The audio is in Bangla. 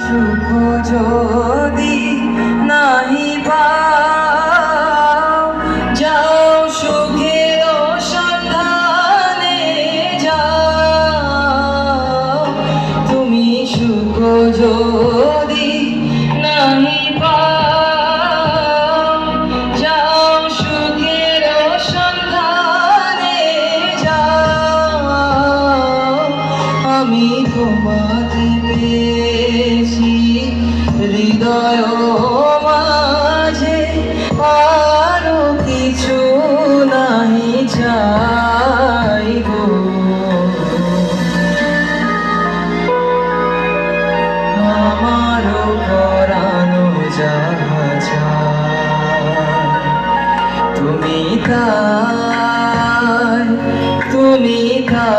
সুখ যদি নাহি পাও, যাও সুখের সন্ধানে যাও। তুমি সুখ যদি নাহি পাও, যাও সুখের সন্ধানে যাও। আমি তোমাকে পেয়েছি হৃদয় মাঝে, আরো কিছু নাহি চাইবো। আমারও পরানো যাহা চায়, তুমি তাই, তুমি তাই।